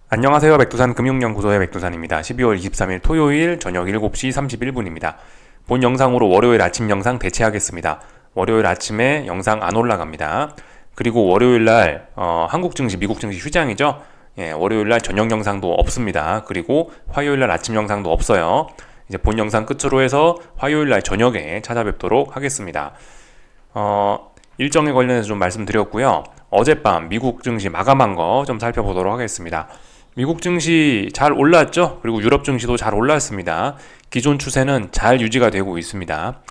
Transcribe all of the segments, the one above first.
안녕하세요. 백두산 금융연구소의 백두산입니다. 12월 23일 토요일 저녁 7시 31분입니다. 본 영상으로 월요일 아침 영상 대체하겠습니다. 월요일 아침에 영상 안 올라갑니다. 그리고 월요일날 한국 증시, 미국 증시 휴장이죠. 월요일날 저녁 영상도 없습니다. 그리고 화요일날 아침 영상도 없어요. 이제 본 영상 끝으로 해서 화요일날 저녁에 찾아뵙도록 하겠습니다. 일정에 관련해서 좀 말씀드렸고요. 어젯밤 미국 증시 마감한 거 좀 살펴보도록 하겠습니다. 미국 증시 잘 올랐죠? 그리고 유럽 증시도 잘 올랐습니다. 기존 추세는 잘 유지가 되고 있습니다.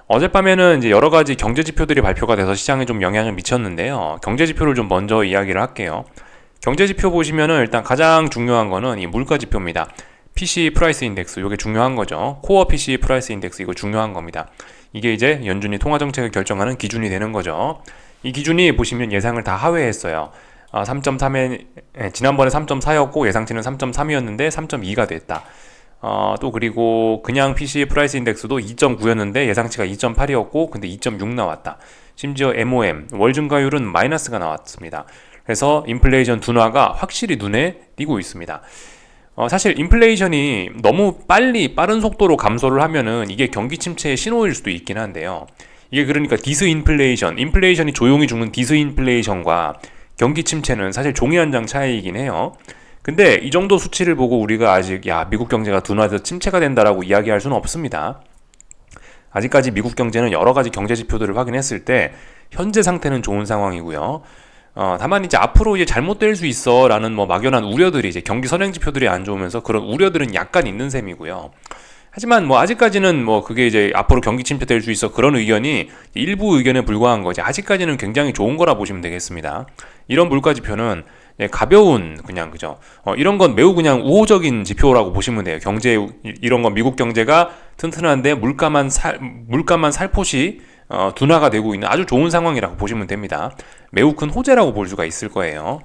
어젯밤에는 이제 여러 가지 경제 지표들이 발표가 돼서 시장에 좀 영향을 미쳤는데요. 경제 지표를 좀 먼저 이야기를 할게요. 경제 지표 보시면은 일단 가장 중요한 거는 이 물가 지표입니다. PCE 프라이스 인덱스, 이게 중요한 거죠. 코어 PCE 프라이스 인덱스, 이거 중요한 겁니다. 이게 이제 연준이 통화 정책을 결정하는 기준이 되는 거죠. 이 기준이 보시면 예상을 다 하회했어요. 3.3에 지난번에 3.4였고 예상치는 3.3이었는데 3.2가 됐다. 또 그리고 그냥 PCE 프라이스 인덱스도 2.9였는데 예상치가 2.8이었고 근데 2.6 나왔다. 심지어 MOM 월 증가율은 마이너스가 나왔습니다. 그래서 인플레이션 둔화가 확실히 눈에 띄고 있습니다. 사실 인플레이션이 너무 빠른 속도로 감소를 하면은 이게 경기 침체의 신호일 수도 있긴 한데요. 이게 그러니까 디스인플레이션, 인플레이션이 조용히 죽는 디스인플레이션과 경기 침체는 사실 종이 한 장 차이이긴 해요. 근데 이 정도 수치를 보고 우리가 아직 미국 경제가 둔화돼서 침체가 된다라고 이야기할 수는 없습니다. 아직까지 미국 경제는 여러 가지 경제 지표들을 확인했을 때 현재 상태는 좋은 상황이고요. 다만 이제 앞으로 이제 잘못될 수 있어라는 막연한 우려들이 이제 경기 선행 지표들이 안 좋으면서 그런 우려들은 약간 있는 셈이고요. 하지만 아직까지는 그게 이제 앞으로 경기 침체될 수 있어 그런 의견이 일부 의견에 불과한 거지 아직까지는 굉장히 좋은 거라 보시면 되겠습니다. 이런 물가 지표는 가벼운 그냥 그죠. 이런 건 매우 그냥 우호적인 지표라고 보시면 돼요. 경제 이런 건 미국 경제가 튼튼한데 물가만 살포시 둔화가 되고 있는 아주 좋은 상황이라고 보시면 됩니다. 매우 큰 호재라고 볼 수가 있을 거예요.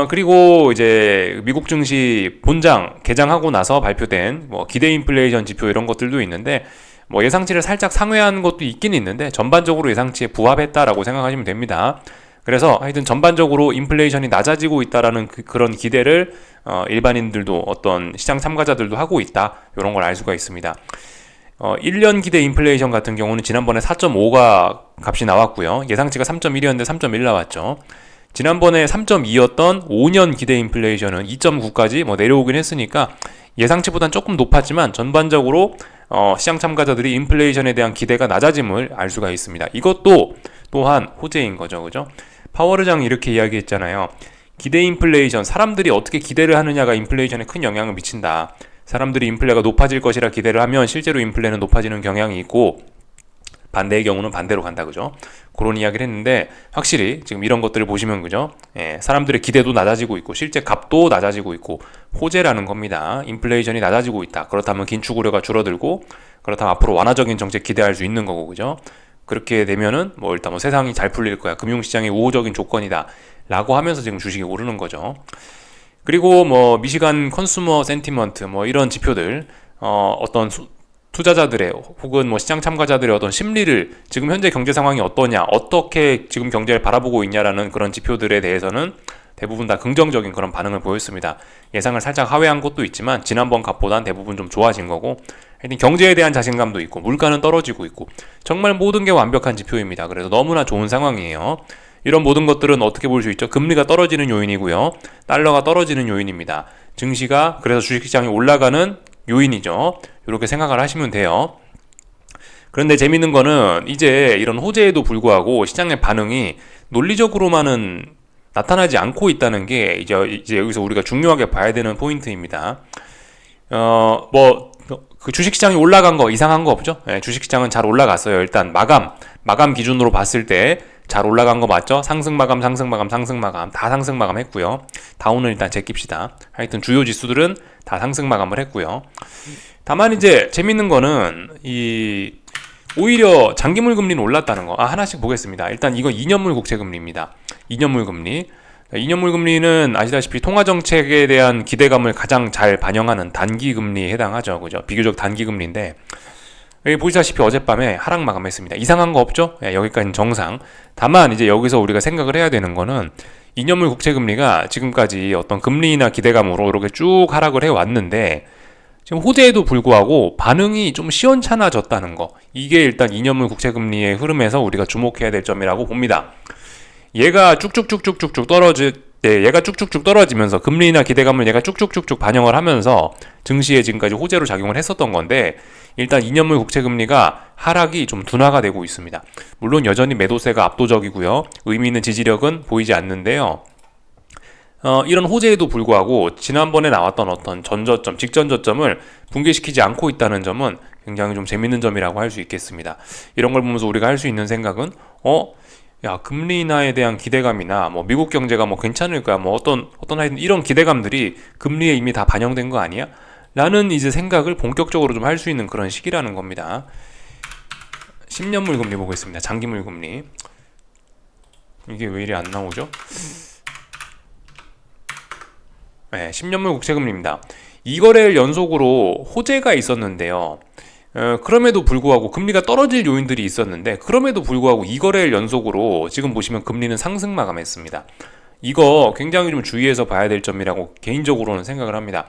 그리고 이제 미국 증시 본장 개장하고 나서 발표된 기대 인플레이션 지표 이런 것들도 있는데 예상치를 살짝 상회한 것도 있긴 있는데 전반적으로 예상치에 부합했다라고 생각하시면 됩니다. 그래서 하여튼 전반적으로 인플레이션이 낮아지고 있다라는 그런 기대를 일반인들도 어떤 시장 참가자들도 하고 있다. 이런 걸 알 수가 있습니다. 1년 기대 인플레이션 같은 경우는 지난번에 4.5가 값이 나왔고요. 예상치가 3.1이었는데 3.1 나왔죠. 지난번에 3.2였던 5년 기대 인플레이션은 2.9까지 내려오긴 했으니까 예상치보단 조금 높았지만 전반적으로 시장 참가자들이 인플레이션에 대한 기대가 낮아짐을 알 수가 있습니다. 이것도 또한 호재인 거죠. 그죠? 파월 의장이 이렇게 이야기했잖아요. 기대 인플레이션, 사람들이 어떻게 기대를 하느냐가 인플레이션에 큰 영향을 미친다. 사람들이 인플레가 높아질 것이라 기대를 하면 실제로 인플레는 높아지는 경향이 있고 반대의 경우는 반대로 간다. 그죠? 그런 이야기를 했는데 확실히 지금 이런 것들을 보시면 그죠? 사람들의 기대도 낮아지고 있고 실제 값도 낮아지고 있고 호재라는 겁니다. 인플레이션이 낮아지고 있다. 그렇다면 긴축 우려가 줄어들고 그렇다면 앞으로 완화적인 정책 기대할 수 있는 거고 그죠? 그렇게 되면은 일단 세상이 잘 풀릴 거야. 금융시장의 우호적인 조건이다. 라고 하면서 지금 주식이 오르는 거죠. 그리고 미시간 컨슈머 센티먼트 이런 지표들 어떤 투자자들의 혹은 시장 참가자들의 어떤 심리를 지금 현재 경제 상황이 어떠냐, 어떻게 지금 경제를 바라보고 있냐라는 그런 지표들에 대해서는 대부분 다 긍정적인 그런 반응을 보였습니다. 예상을 살짝 하회한 것도 있지만 지난번 값보단 대부분 좀 좋아진 거고 하여튼 경제에 대한 자신감도 있고 물가는 떨어지고 있고 정말 모든 게 완벽한 지표입니다. 그래서 너무나 좋은 상황이에요. 이런 모든 것들은 어떻게 볼 수 있죠? 금리가 떨어지는 요인이고요. 달러가 떨어지는 요인입니다. 증시가 그래서 주식시장이 올라가는 요인이죠. 이렇게 생각을 하시면 돼요. 그런데 재밌는 거는 이제 이런 호재에도 불구하고 시장의 반응이 논리적으로만은 나타나지 않고 있다는 게 이제 여기서 우리가 중요하게 봐야 되는 포인트입니다. 그 주식시장이 올라간 거 이상한 거 없죠? 주식시장은 잘 올라갔어요. 일단 마감 기준으로 봤을 때 잘 올라간 거 맞죠? 상승 마감 다 상승 마감 했고요. 다운은 일단 제낍시다. 하여튼 주요 지수들은 다 상승 마감을 했고요. 다만 이제 재밌는 거는 오히려 장기물 금리는 올랐다는 거. 하나씩 보겠습니다. 일단 이거 2년물 국채 금리입니다. 2년물 금리. 2년물 금리는 아시다시피 통화 정책에 대한 기대감을 가장 잘 반영하는 단기 금리에 해당하죠. 그죠? 비교적 단기 금리인데 여기 보시다시피 어젯밤에 하락 마감했습니다. 이상한 거 없죠? 여기까지는 정상. 다만 이제 여기서 우리가 생각을 해야 되는 거는 2년물 국채 금리가 지금까지 어떤 금리나 기대감으로 이렇게 쭉 하락을 해 왔는데 지금 호재에도 불구하고 반응이 좀 시원찮아졌다는 거. 이게 일단 2년물 국채 금리의 흐름에서 우리가 주목해야 될 점이라고 봅니다. 얘가 쭉쭉쭉쭉쭉 얘가 쭉쭉쭉 떨어지면서 금리나 기대감을 얘가 쭉쭉쭉쭉 반영을 하면서 증시에 지금까지 호재로 작용을 했었던 건데 일단 2년물 국채 금리가 하락이 좀 둔화가 되고 있습니다. 물론 여전히 매도세가 압도적이고요. 의미 있는 지지력은 보이지 않는데요. 이런 호재에도 불구하고 지난번에 나왔던 어떤 전저점, 직전 저점을 붕괴시키지 않고 있다는 점은 굉장히 좀 재밌는 점이라고 할 수 있겠습니다. 이런 걸 보면서 우리가 할 수 있는 생각은 야, 금리 인하에 대한 기대감이나 뭐 미국 경제가 뭐 괜찮을까 뭐 어떤 하여튼 이런 기대감들이 금리에 이미 다 반영된 거 아니야? 라는 이제 생각을 본격적으로 좀 할 수 있는 그런 시기라는 겁니다. 10년물 금리 보고 있습니다. 장기물 금리. 이게 왜 이리 안 나오죠? 네, 10년물 국채 금리입니다. 2거래일 연속으로 호재가 있었는데요. 그럼에도 불구하고 금리가 떨어질 요인들이 있었는데 그럼에도 불구하고 2거래일 연속으로 지금 보시면 금리는 상승 마감했습니다. 이거 굉장히 좀 주의해서 봐야 될 점이라고 개인적으로는 생각을 합니다.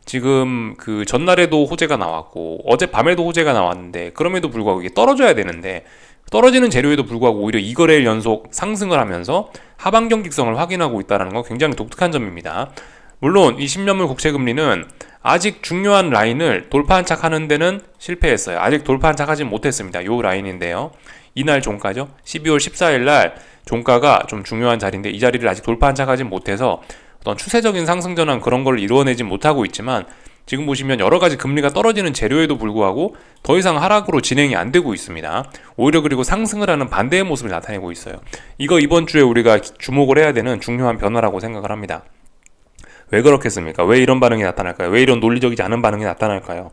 지금 그 전날에도 호재가 나왔고 어젯밤에도 호재가 나왔는데 그럼에도 불구하고 이게 떨어져야 되는데 떨어지는 재료에도 불구하고 오히려 2거래일 연속 상승을 하면서 하방 경직성을 확인하고 있다는 건 굉장히 독특한 점입니다. 물론 이 10년물 국채 금리는 아직 중요한 라인을 돌파 한착하는 데는 실패했어요. 아직 돌파 한착하지 못했습니다. 요 라인인데요. 이날 종가죠. 12월 14일 날 종가가 좀 중요한 자리인데 이 자리를 아직 돌파 한착하지 못해서 어떤 추세적인 상승 전환 그런 걸 이루어내지 못하고 있지만 지금 보시면 여러 가지 금리가 떨어지는 재료에도 불구하고 더 이상 하락으로 진행이 안 되고 있습니다. 오히려 그리고 상승을 하는 반대의 모습을 나타내고 있어요. 이거 이번 주에 우리가 주목을 해야 되는 중요한 변화라고 생각을 합니다. 왜 그렇겠습니까? 왜 이런 반응이 나타날까요? 왜 이런 논리적이지 않은 반응이 나타날까요?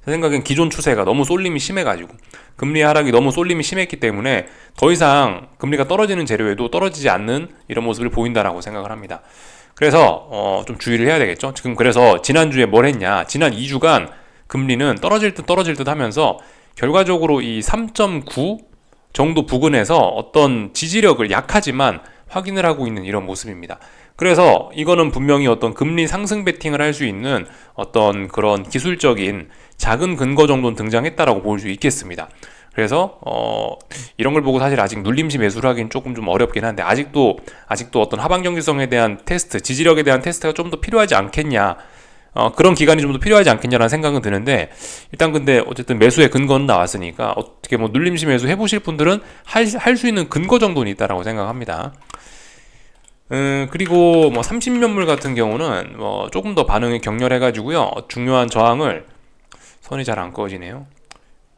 제 생각엔 기존 추세가 너무 쏠림이 심해가지고 금리 하락이 너무 쏠림이 심했기 때문에 더 이상 금리가 떨어지는 재료에도 떨어지지 않는 이런 모습을 보인다라고 생각을 합니다. 그래서 좀 주의를 해야 되겠죠. 지금 그래서 지난주에 뭘 했냐? 지난 2주간 금리는 떨어질 듯 하면서 결과적으로 이 3.9 정도 부근에서 어떤 지지력을 약하지만 확인을 하고 있는 이런 모습입니다. 그래서 이거는 분명히 어떤 금리 상승 베팅을 할 수 있는 어떤 그런 기술적인 작은 근거 정도는 등장했다라고 볼 수 있겠습니다. 그래서 이런 걸 보고 사실 아직 눌림시 매수를 하기는 조금 좀 어렵긴 한데 아직도 어떤 하방 경직성에 대한 테스트, 지지력에 대한 테스트가 좀 더 필요하지 않겠냐. 그런 기간이 좀 더 필요하지 않겠냐라는 생각은 드는데 일단 근데 어쨌든 매수의 근거는 나왔으니까 어떻게 뭐 눌림시 매수 해보실 분들은 할 수 있는 근거 정도는 있다라고 생각합니다. 그리고 뭐 30년물 같은 경우는 뭐 조금 더 반응이 격렬해가지고요. 중요한 저항을 선이 잘 안 꺼지네요.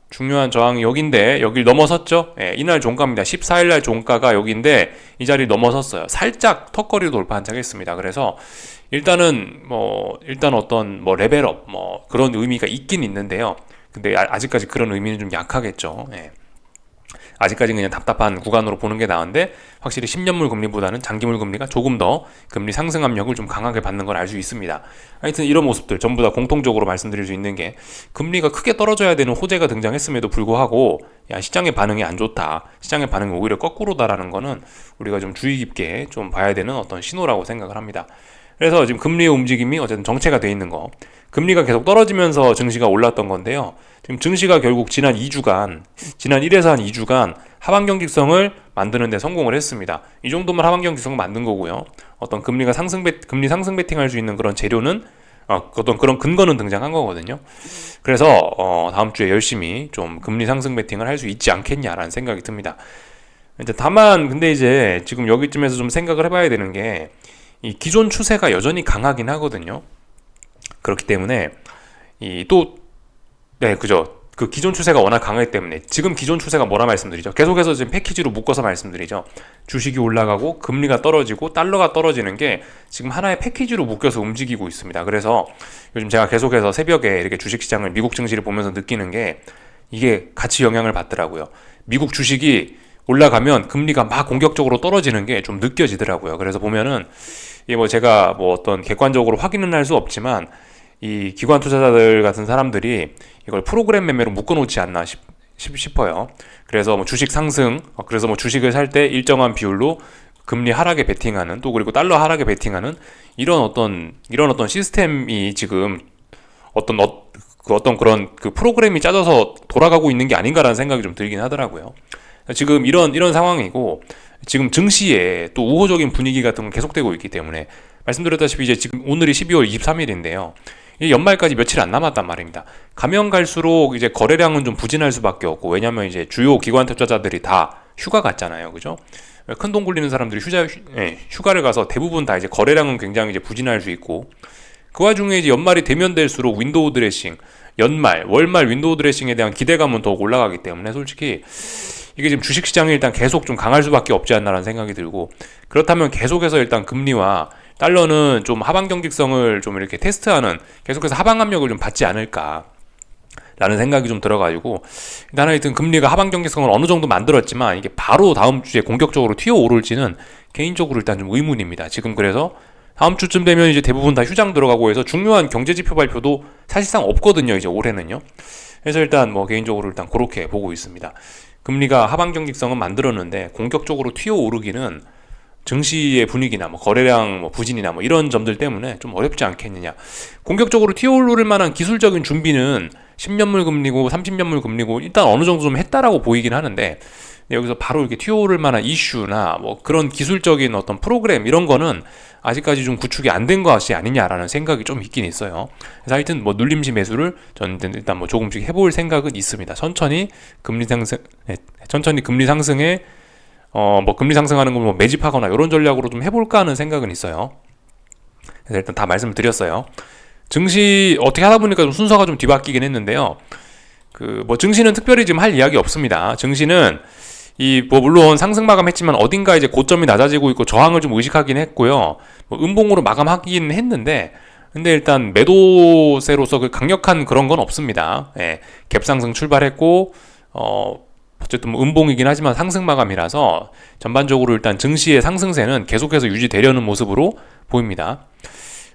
중요한 저항이 여긴데 여길 넘어섰죠. 예, 이날 종가입니다. 14일날 종가가 여긴데 이 자리 넘어섰어요. 살짝 턱걸이로 돌파 한착했습니다. 그래서 일단 어떤 뭐 레벨업 뭐 그런 의미가 있긴 있는데요. 근데 아직까지 그런 의미는 좀 약하겠죠. 예. 아직까지는 그냥 답답한 구간으로 보는 게 나은데 확실히 10년물 금리보다는 장기물 금리가 조금 더 금리 상승 압력을 좀 강하게 받는 걸 알 수 있습니다. 하여튼 이런 모습들 전부 다 공통적으로 말씀드릴 수 있는 게 금리가 크게 떨어져야 되는 호재가 등장했음에도 불구하고 야 시장의 반응이 안 좋다. 시장의 반응이 오히려 거꾸로다라는 거는 우리가 좀 주의 깊게 좀 봐야 되는 어떤 신호라고 생각을 합니다. 그래서 지금 금리의 움직임이 어쨌든 정체가 돼 있는 거. 금리가 계속 떨어지면서 증시가 올랐던 건데요. 지금 증시가 결국 지난 1에서 한 2주간 하방 경직성을 만드는 데 성공을 했습니다. 이 정도면 하방 경직성을 만든 거고요. 어떤 금리 상승 베팅할 수 있는 그런 재료는 어떤 그런 근거는 등장한 거거든요. 그래서 다음 주에 열심히 좀 금리 상승 베팅을 할 수 있지 않겠냐라는 생각이 듭니다. 다만 근데 이제 지금 여기쯤에서 좀 생각을 해봐야 되는 게 이 기존 추세가 여전히 강하긴 하거든요. 그렇기 때문에 그 기존 추세가 워낙 강하기 때문에 지금 기존 추세가 뭐라 말씀드리죠? 계속해서 지금 패키지로 묶어서 말씀드리죠. 주식이 올라가고 금리가 떨어지고 달러가 떨어지는 게 지금 하나의 패키지로 묶여서 움직이고 있습니다. 그래서 요즘 제가 계속해서 새벽에 이렇게 주식시장을 미국 증시를 보면서 느끼는 게 이게 같이 영향을 받더라고요. 미국 주식이 올라가면 금리가 막 공격적으로 떨어지는 게 좀 느껴지더라고요. 그래서 보면은 이게 뭐 제가 뭐 어떤 객관적으로 확인은 할 수 없지만 이 기관 투자자들 같은 사람들이 이걸 프로그램 매매로 묶어놓지 않나 싶어요. 그래서 뭐 주식 상승, 그래서 뭐 주식을 살 때 일정한 비율로 금리 하락에 베팅하는, 또 그리고 달러 하락에 베팅하는 이런 어떤 시스템이 지금 어떤 그런 그 프로그램이 짜져서 돌아가고 있는 게 아닌가라는 생각이 좀 들긴 하더라고요. 지금 이런 상황이고, 지금 증시에 또 우호적인 분위기 같은 건 계속되고 있기 때문에, 말씀드렸다시피 이제 지금 오늘이 12월 23일인데요. 이 연말까지 며칠 안 남았단 말입니다. 가면 갈수록 이제 거래량은 좀 부진할 수밖에 없고, 왜냐면 이제 주요 기관 투자자들이 다 휴가 갔잖아요. 그죠? 큰 돈 굴리는 사람들이 휴가를 가서 대부분 다 이제 거래량은 굉장히 이제 부진할 수 있고, 그 와중에 이제 연말이 되면 될수록 윈도우 드레싱, 연말, 월말 윈도우 드레싱에 대한 기대감은 더욱 올라가기 때문에, 솔직히 이게 지금 주식시장이 일단 계속 좀 강할 수밖에 없지 않나라는 생각이 들고, 그렇다면 계속해서 일단 금리와 달러는 좀 하방 경직성을 좀 이렇게 테스트하는, 계속해서 하방 압력을 좀 받지 않을까 라는 생각이 좀 들어가지고, 일단 하여튼 금리가 하방 경직성을 어느 정도 만들었지만 이게 바로 다음 주에 공격적으로 튀어오를지는 개인적으로 일단 좀 의문입니다. 지금 그래서 다음 주쯤 되면 이제 대부분 다 휴장 들어가고 해서 중요한 경제지표 발표도 사실상 없거든요, 이제 올해는요. 그래서 일단 뭐 개인적으로 일단 그렇게 보고 있습니다. 금리가 하방 경직성은 만들었는데 공격적으로 튀어오르기는 증시의 분위기나 뭐 거래량 뭐 부진이나 뭐 이런 점들 때문에 좀 어렵지 않겠느냐. 공격적으로 튀어오를 만한 기술적인 준비는 10년물 금리고 30년물 금리고 일단 어느 정도 좀 했다라고 보이긴 하는데, 여기서 바로 이렇게 튀어오를 만한 이슈나 뭐 그런 기술적인 어떤 프로그램 이런 거는 아직까지 좀 구축이 안 된 것이 아니냐라는 생각이 좀 있긴 있어요. 그래서 하여튼 뭐 눌림시 매수를 저는 일단 뭐 조금씩 해볼 생각은 있습니다. 천천히 금리 상승에 뭐 금리 상승하는 거 뭐 매집하거나 이런 전략으로 좀 해볼까 하는 생각은 있어요. 그래서 일단 다 말씀을 드렸어요. 증시 어떻게 하다 보니까 좀 순서가 좀 뒤바뀌긴 했는데요. 그 뭐 증시는 특별히 지금 할 이야기 없습니다. 증시는 뭐 물론 상승 마감했지만 어딘가 이제 고점이 낮아지고 있고 저항을 좀 의식하긴 했고요. 뭐 음봉으로 마감하긴 했는데, 근데 일단 매도세로서 그 강력한 그런 건 없습니다. 예, 갭상승 출발했고, 어쨌든 뭐 음봉이긴 하지만 상승 마감이라서 전반적으로 일단 증시의 상승세는 계속해서 유지되려는 모습으로 보입니다.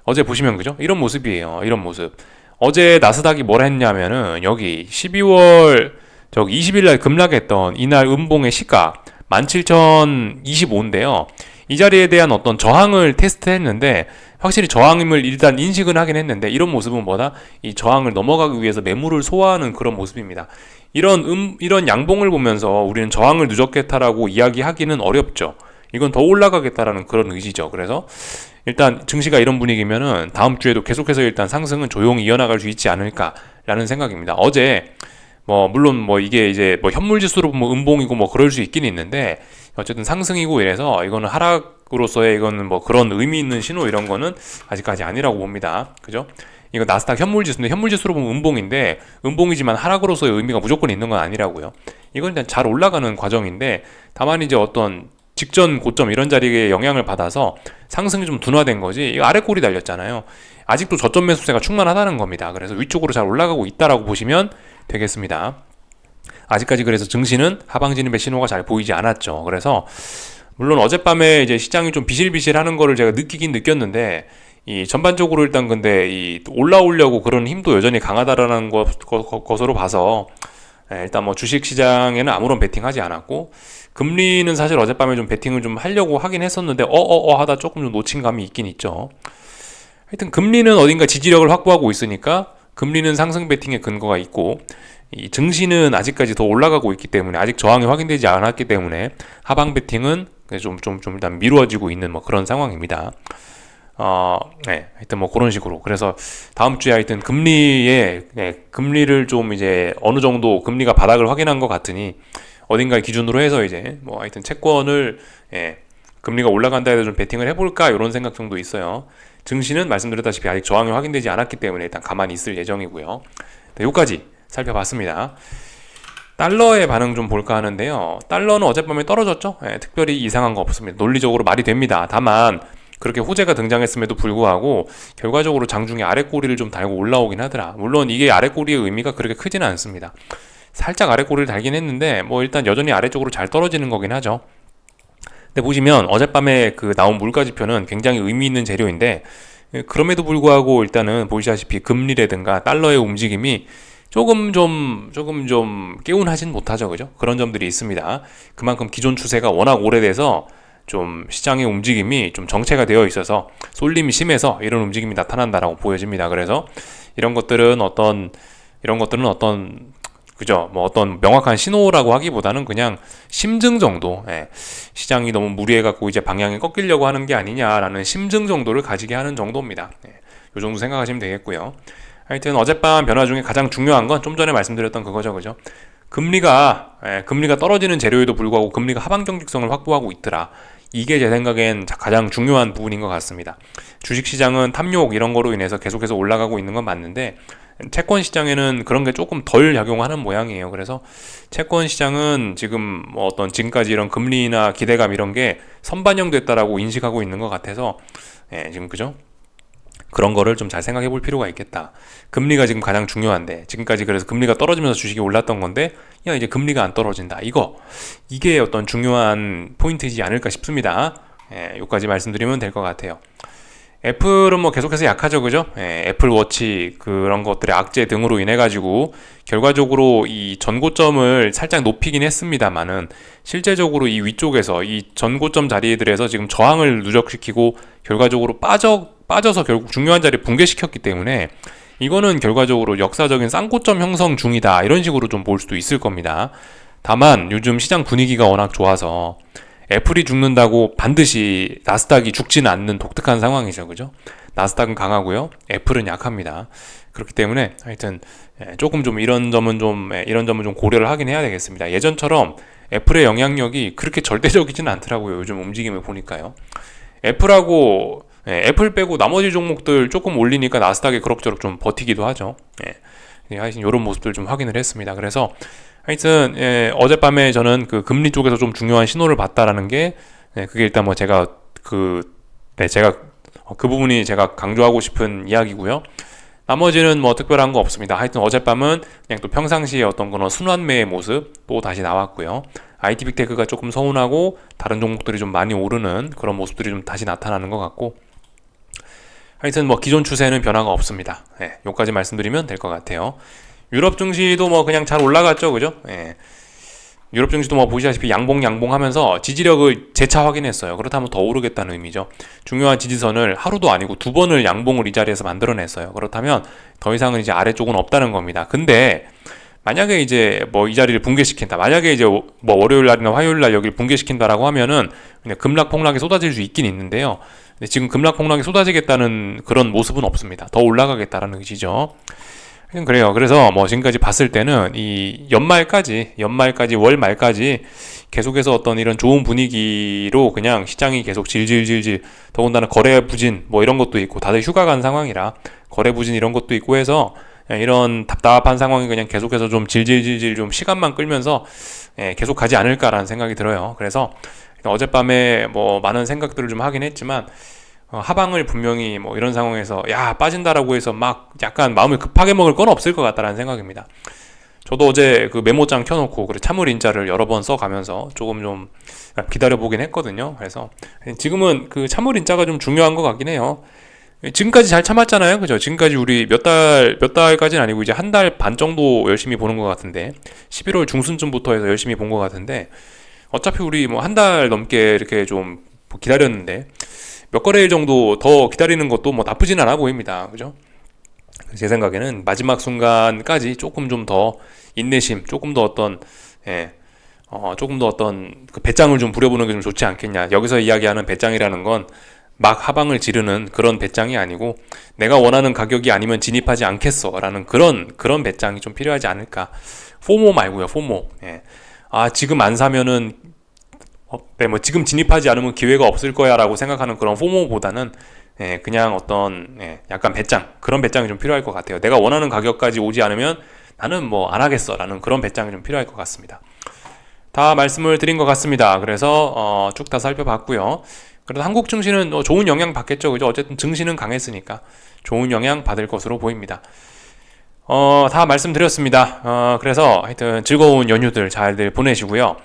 어제 보시면 그죠? 이런 모습이에요. 이런 모습. 어제 나스닥이 뭘 했냐면은 여기 12월 20일 날 급락했던 이날 음봉의 시가 17,025인데요. 이 자리에 대한 어떤 저항을 테스트했는데 확실히 저항임을 일단 인식은 하긴 했는데, 이런 모습은 뭐다? 이 저항을 넘어가기 위해서 매물을 소화하는 그런 모습입니다. 이런 양봉을 보면서 우리는 저항을 누적했다라고 이야기하기는 어렵죠. 이건 더 올라가겠다라는 그런 의지죠. 그래서 일단 증시가 이런 분위기면은 다음 주에도 계속해서 일단 상승은 조용히 이어나갈 수 있지 않을까라는 생각입니다. 어제 뭐 물론 뭐 이게 이제 뭐 현물지수로 보면 음봉이고 뭐 그럴 수 있긴 있는데, 어쨌든 상승이고 이래서 이거는 하락으로서의 이거는 뭐 그런 의미 있는 신호 이런 거는 아직까지 아니라고 봅니다. 그죠? 이거 나스닥 현물지수인데 현물지수로 보면 음봉인데, 음봉이지만 하락으로서의 의미가 무조건 있는 건 아니라고요. 이건 일단 잘 올라가는 과정인데, 다만 이제 어떤 직전 고점 이런 자리에 영향을 받아서 상승이 좀 둔화된 거지, 이거 아래 꼴이 달렸잖아요. 아직도 저점 매수세가 충만하다는 겁니다. 그래서 위쪽으로 잘 올라가고 있다라고 보시면 되겠습니다. 아직까지 그래서 증시는 하방 진입의 신호가 잘 보이지 않았죠. 그래서 물론 어젯밤에 이제 시장이 좀 비실비실하는 거를 제가 느끼긴 느꼈는데, 이 전반적으로 일단 근데 이 올라오려고 그런 힘도 여전히 강하다라는 것으로 봐서, 일단 뭐 주식 시장에는 아무런 베팅하지 않았고, 금리는 사실 어젯밤에 좀 베팅을 좀 하려고 하긴 했었는데 하다 조금 좀 놓친 감이 있긴 있죠. 하여튼 금리는 어딘가 지지력을 확보하고 있으니까 금리는 상승 베팅의 근거가 있고, 이 증시는 아직까지 더 올라가고 있기 때문에 아직 저항이 확인되지 않았기 때문에 하방 베팅은 좀 일단 미루어지고 있는 뭐 그런 상황입니다. 하여튼 뭐 그런 식으로. 그래서 다음 주에 하여튼 금리를 좀 이제 어느 정도 금리가 바닥을 확인한 것 같으니 어딘가를 기준으로 해서 이제 뭐 하여튼 채권을 금리가 올라간다 해서 좀 베팅을 해볼까 이런 생각 정도 있어요. 증시는 말씀드렸다시피 아직 저항이 확인되지 않았기 때문에 일단 가만히 있을 예정이고요. 네, 여기까지 살펴봤습니다. 달러의 반응 좀 볼까 하는데요. 달러는 어젯밤에 떨어졌죠? 특별히 이상한 거 없습니다. 논리적으로 말이 됩니다. 다만 그렇게 호재가 등장했음에도 불구하고 결과적으로 장중에 아랫꼬리를 좀 달고 올라오긴 하더라. 물론 이게 아랫꼬리의 의미가 그렇게 크지는 않습니다. 살짝 아랫꼬리를 달긴 했는데 뭐 일단 여전히 아래쪽으로 잘 떨어지는 거긴 하죠. 근데 보시면 어젯밤에 그 나온 물가지표는 굉장히 의미 있는 재료인데, 그럼에도 불구하고 일단은 보시다시피 금리라든가 달러의 움직임이 조금 좀 개운하진 못하죠. 그죠? 그런 점들이 있습니다. 그만큼 기존 추세가 워낙 오래돼서 좀 시장의 움직임이 좀 정체가 되어 있어서 쏠림이 심해서 이런 움직임이 나타난다라고 보여집니다. 그래서 이런 것들은 어떤 그죠? 뭐 어떤 명확한 신호라고 하기보다는 그냥 심증 정도, 시장이 너무 무리해갖고 이제 방향이 꺾이려고 하는 게 아니냐라는 심증 정도를 가지게 하는 정도입니다. 이 정도 생각하시면 되겠고요. 하여튼 어젯밤 변화 중에 가장 중요한 건 좀 전에 말씀드렸던 그거죠, 그죠? 금리가 떨어지는 재료에도 불구하고 금리가 하방 경직성을 확보하고 있더라. 이게 제 생각엔 가장 중요한 부분인 것 같습니다. 주식시장은 탐욕 이런 거로 인해서 계속해서 올라가고 있는 건 맞는데 채권 시장에는 그런 게 조금 덜 작용하는 모양이에요. 그래서 채권 시장은 지금 뭐 어떤 지금까지 이런 금리나 기대감 이런 게 선반영됐다라고 인식하고 있는 것 같아서 지금 그죠? 그런 거를 좀 잘 생각해 볼 필요가 있겠다. 금리가 지금 가장 중요한데 지금까지 그래서 금리가 떨어지면서 주식이 올랐던 건데 야 이제 금리가 안 떨어진다. 이게 어떤 중요한 포인트이지 않을까 싶습니다. 여기까지 말씀드리면 될 것 같아요. 애플은 뭐 계속해서 약하죠, 그죠? 애플워치 그런 것들의 악재 등으로 인해 가지고 결과적으로 이 전고점을 살짝 높이긴 했습니다만은 실제적으로 이 위쪽에서 이 전고점 자리들에서 지금 저항을 누적시키고 결과적으로 빠져서 결국 중요한 자리를 붕괴시켰기 때문에 이거는 결과적으로 역사적인 쌍고점 형성 중이다 이런 식으로 좀 볼 수도 있을 겁니다. 다만 요즘 시장 분위기가 워낙 좋아서 애플이 죽는다고 반드시 나스닥이 죽지는 않는 독특한 상황이죠, 그죠? 나스닥은 강하고요, 애플은 약합니다. 그렇기 때문에 하여튼 조금 좀 이런 점은 좀 고려를 하긴 해야 되겠습니다. 예전처럼 애플의 영향력이 그렇게 절대적이지는 않더라고요. 요즘 움직임을 보니까요. 애플 빼고 나머지 종목들 조금 올리니까 나스닥이 그럭저럭 좀 버티기도 하죠. 하여튼 이런 모습들 좀 확인을 했습니다. 그래서 하여튼 어젯밤에 저는 그 금리 쪽에서 좀 중요한 신호를 봤다라는 게 그게 일단 뭐 제가 그 부분이 제가 강조하고 싶은 이야기고요. 나머지는 뭐 특별한 거 없습니다. 하여튼 어젯밤은 그냥 또 평상시에 어떤 그런 순환매의 모습 또 다시 나왔고요. IT 빅테크가 조금 서운하고 다른 종목들이 좀 많이 오르는 그런 모습들이 좀 다시 나타나는 것 같고 하여튼 뭐 기존 추세는 변화가 없습니다. 여기까지 말씀드리면 될 것 같아요. 유럽 증시도 뭐 그냥 잘 올라갔죠, 그죠? 유럽 증시도 뭐 보시다시피 양봉 하면서 지지력을 재차 확인했어요. 그렇다면 더 오르겠다는 의미죠. 중요한 지지선을 하루도 아니고 2번을 양봉을 이 자리에서 만들어냈어요. 그렇다면 더 이상은 이제 아래쪽은 없다는 겁니다. 근데 만약에 이제 뭐 이 자리를 붕괴시킨다. 만약에 이제 뭐 월요일 날이나 화요일 날 여기를 붕괴시킨다라고 하면은 그냥 급락폭락이 쏟아질 수 있긴 있는데요. 근데 지금 급락폭락이 쏟아지겠다는 그런 모습은 없습니다. 더 올라가겠다라는 의지죠. 그래요. 그래서 뭐 지금까지 봤을 때는 이 연말까지 월 말까지 계속해서 어떤 이런 좋은 분위기로 그냥 시장이 계속 질질질질 더군다나 거래 부진 뭐 이런 것도 있고 다들 휴가 간 상황이라 거래 부진 이런 것도 있고 해서 이런 답답한 상황이 그냥 계속해서 좀 질질질질 좀 시간만 끌면서 계속 가지 않을까라는 생각이 들어요. 그래서 어젯밤에 뭐 많은 생각들을 좀 하긴 했지만 하방을 분명히 뭐 이런 상황에서 빠진다라고 해서 막 약간 마음을 급하게 먹을 건 없을 것 같다라는 생각입니다. 저도 어제 그 메모장 켜놓고 그래 참을 인자를 여러 번 써가면서 조금 좀 기다려보긴 했거든요. 그래서 지금은 그 참을 인자가 좀 중요한 것 같긴 해요. 지금까지 잘 참았잖아요, 그죠? 지금까지 우리 몇 달까지는 아니고 이제 한 달 반 정도 열심히 보는 것 같은데 11월 중순쯤부터 해서 열심히 본 것 같은데 어차피 우리 뭐 한 달 넘게 이렇게 좀 기다렸는데 몇 거래일 정도 더 기다리는 것도 뭐 나쁘진 않아 보입니다. 그죠? 제 생각에는 마지막 순간까지 조금 좀 더 인내심, 조금 더 어떤 그 배짱을 좀 부려보는 게 좀 좋지 않겠냐. 여기서 이야기하는 배짱이라는 건 막 하방을 지르는 그런 배짱이 아니고 내가 원하는 가격이 아니면 진입하지 않겠어 라는 그런 배짱이 좀 필요하지 않을까. 포모 말고요, 포모. 지금 안 사면은 뭐 지금 진입하지 않으면 기회가 없을 거야 라고 생각하는 그런 포모보다는 그냥 어떤 약간 그런 배짱이 좀 필요할 것 같아요. 내가 원하는 가격까지 오지 않으면 나는 뭐 안 하겠어 라는 그런 배짱이 좀 필요할 것 같습니다. 다 말씀을 드린 것 같습니다. 그래서 쭉 다 살펴봤고요. 그래도 한국 증시는 좋은 영향 받겠죠, 그죠? 어쨌든 증시는 강했으니까 좋은 영향 받을 것으로 보입니다. 다 말씀드렸습니다. 그래서 하여튼 즐거운 연휴들 잘들 보내시고요.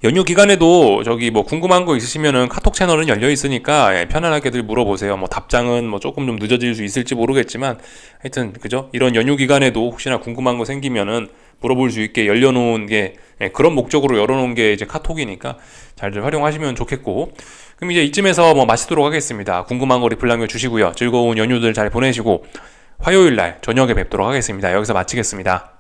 연휴 기간에도 저기 뭐 궁금한 거 있으시면은 카톡 채널은 열려 있으니까 편안하게들 물어보세요. 뭐 답장은 뭐 조금 좀 늦어질 수 있을지 모르겠지만 하여튼 그죠? 이런 연휴 기간에도 혹시나 궁금한 거 생기면은 물어볼 수 있게 열려놓은 게 그런 목적으로 열어놓은 게 이제 카톡이니까 잘들 활용하시면 좋겠고, 그럼 이제 이쯤에서 뭐 마치도록 하겠습니다. 궁금한 거 리플 남겨주시고요. 즐거운 연휴들 잘 보내시고 화요일 날 저녁에 뵙도록 하겠습니다. 여기서 마치겠습니다.